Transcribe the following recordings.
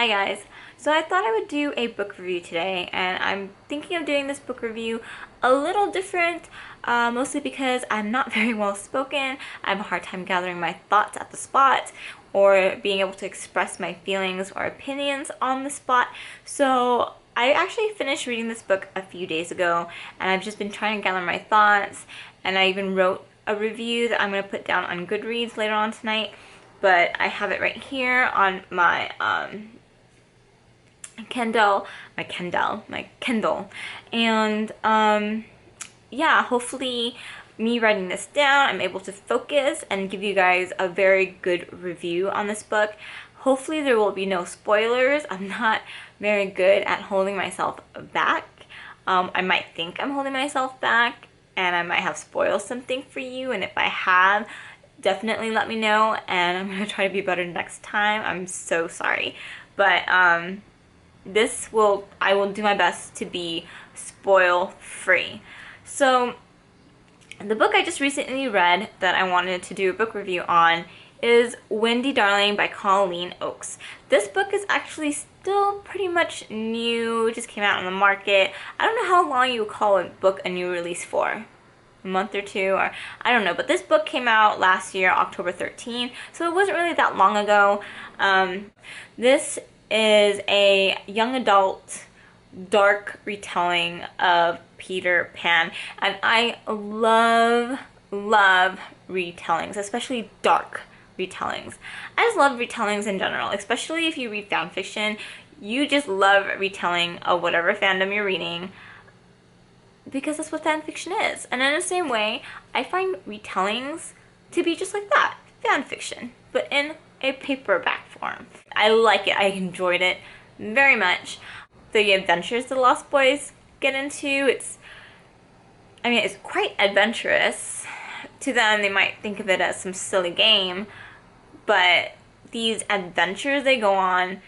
Hi guys. So I thought I would do a book review today, and I'm thinking of doing this book review a little different, mostly because I'm not very well spoken. I have a hard time gathering my thoughts at the spot or being able to express my feelings or opinions on the spot. So I actually finished reading this book a few days ago, and I've just been trying to gather my thoughts, and I even wrote a review that I'm going to put down on Goodreads later on tonight. But I have it right here on my Kindle, and yeah, hopefully me writing this down, I'm able to focus and give you guys a very good review on this book. Hopefully there will be no spoilers. I'm not very good at holding myself back. I might think I'm holding myself back and I might have spoiled something for you, and if I have, definitely let me know and I'm gonna try to be better next time. I'm so sorry, but I will do my best to be spoil free. So the book I just recently read that I wanted to do a book review on is Wendy, Darling by Colleen Oakes. This book is actually still pretty much new. It just came out on the market. I don't know how long you would call a book a new release for. A month or two, or I don't know, but this book came out last year, October 13th, so it wasn't really that long ago. This is a young adult dark retelling of Peter Pan, and I love retellings, especially dark retellings. I just love retellings in general, especially if you read fan fiction. You just love retelling of whatever fandom you're reading, because that's what fan fiction is. And in the same way, I find retellings to be just like that, fan fiction, but in a paperback form. I like it. I enjoyed it very much. The adventures the Lost Boys get into, it's quite adventurous. To them, they might think of it as some silly game, but these adventures they go on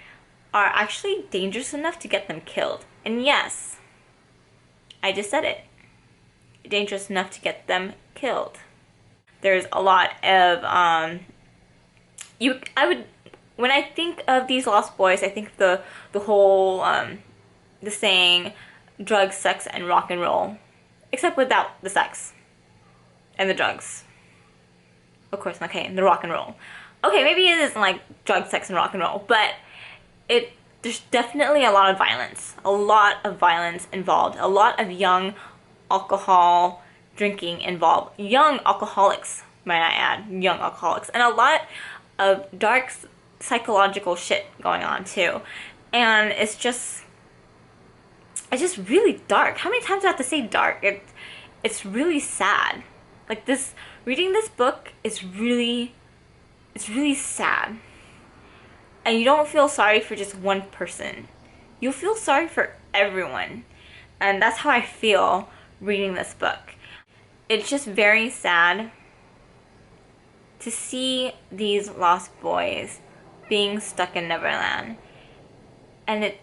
are actually dangerous enough to get them killed. And yes, I just said it. Dangerous enough to get them killed. There's a lot of when I think of these Lost Boys, I think the whole the saying drugs, sex, and rock and roll, except without the sex and the drugs. Of course, okay, and the rock and roll. Okay, maybe it isn't like drugs, sex, and rock and roll, but there's definitely a lot of violence involved, a lot of young alcohol drinking involved, young alcoholics, might I add, young alcoholics, and a lot of dark psychological shit going on too. And it's just really dark. How many times do I have to say dark? It's really sad. Like reading this book is really sad. And you don't feel sorry for just one person. You feel sorry for everyone. And that's how I feel reading this book. It's just very sad to see these lost boys being stuck in Neverland. And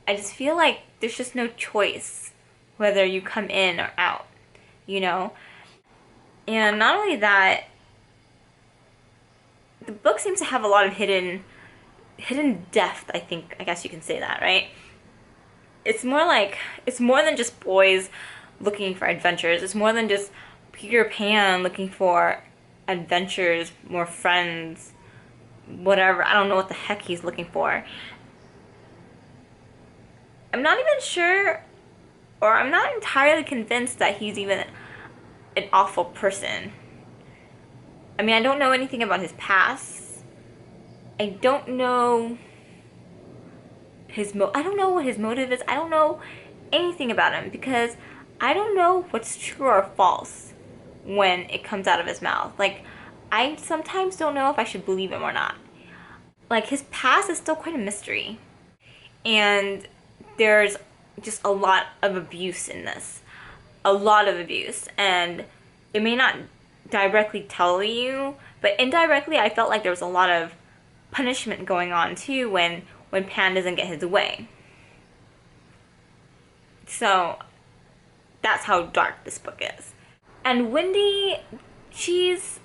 I just feel like there's just no choice whether you come in or out, you know? And not only that, the book seems to have a lot of hidden depth, I guess you can say that, right? It's more than just boys looking for adventures. It's more than just Peter Pan looking for adventures, more friends, whatever. I don't know what the heck he's looking for. I'm not even sure, or I'm not entirely convinced that he's even an awful person. I mean, I don't know anything about his past. I don't know I don't know what his motive is. I don't know anything about him, because I don't know what's true or false when it comes out of his mouth. Like, I sometimes don't know if I should believe him or not. Like, his past is still quite a mystery. And there's just a lot of abuse in this. A lot of abuse. And it may not directly tell you, but indirectly I felt like there was a lot of punishment going on too when Pan doesn't get his way. So that's how dark this book is. And Wendy, she's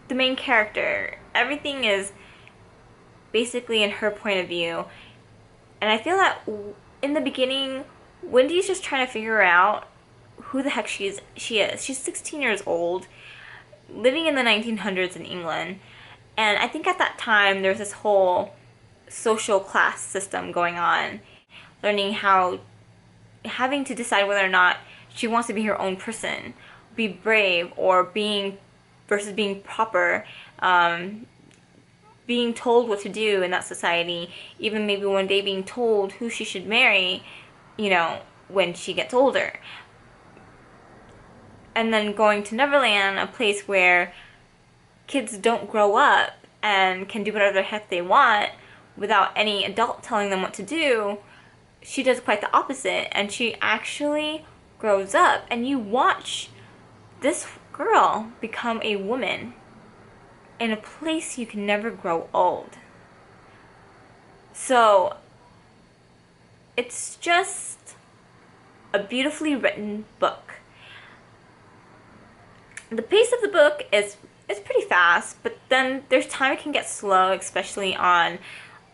the main character. Everything is basically in her point of view. And I feel that in the beginning, Wendy's just trying to figure out who the heck she is. She's 16 years old, living in the 1900s in England. And I think at that time, there was this whole social class system going on, learning how, having to decide whether or not she wants to be her own person, be brave, or being, versus being proper, being told what to do in that society, even maybe one day being told who she should marry, you know, when she gets older. And then going to Neverland, a place where kids don't grow up and can do whatever the heck they want without any adult telling them what to do, she does quite the opposite, and she actually grows up, and you watch this girl become a woman in a place you can never grow old. So it's just a beautifully written book. The pace of the book is pretty fast, but then there's time it can get slow, especially on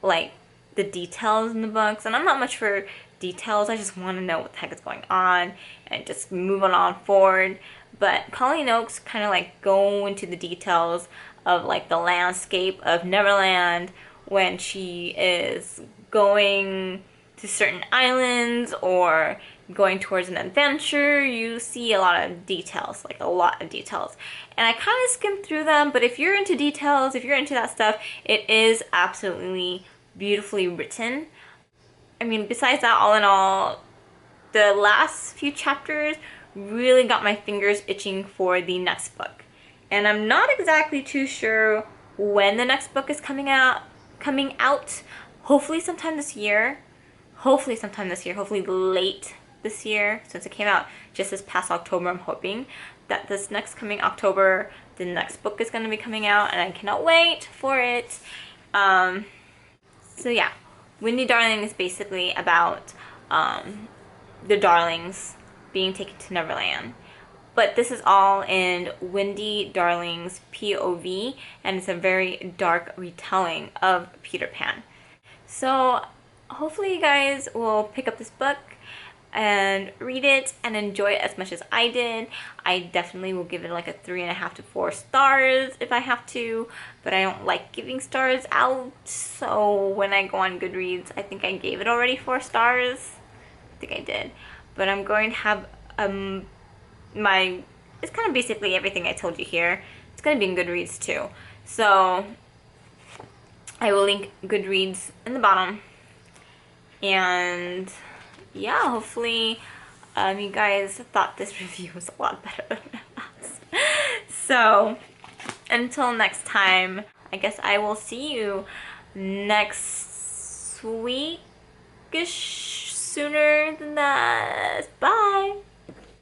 like the details in the books. And I'm not much for details. I just want to know what the heck is going on and just move on forward. But Colleen Oakes kind of like go into the details of like the landscape of Neverland when she is going to certain islands or going towards an adventure. You see a lot of details, like a lot of details. And I kind of skimmed through them, but if you're into details, if you're into that stuff, it is absolutely beautifully written. I mean, besides that, all in all, the last few chapters really got my fingers itching for the next book. And I'm not exactly too sure when the next book is coming out. Hopefully sometime this year. Hopefully late this year, since it came out just this past October. I'm hoping that this next coming October, the next book is going to be coming out, and I cannot wait for it. So yeah, Wendy Darling is basically about the Darlings being taken to Neverland. But this is all in Wendy Darling's POV, and it's a very dark retelling of Peter Pan. So hopefully you guys will pick up this book and read it and enjoy it as much as I did. I definitely will give it like a 3.5 to 4 stars if I have to, but I don't like giving stars out. So when I go on Goodreads, I think I gave it already 4 stars. I think I did. But I'm going to have it's kind of basically everything I told you here. It's going to be in Goodreads too. So I will link Goodreads in the bottom. And yeah, hopefully you guys thought this review was a lot better than it was. So until next time, I guess I will see you next week-ish, sooner than that. Bye!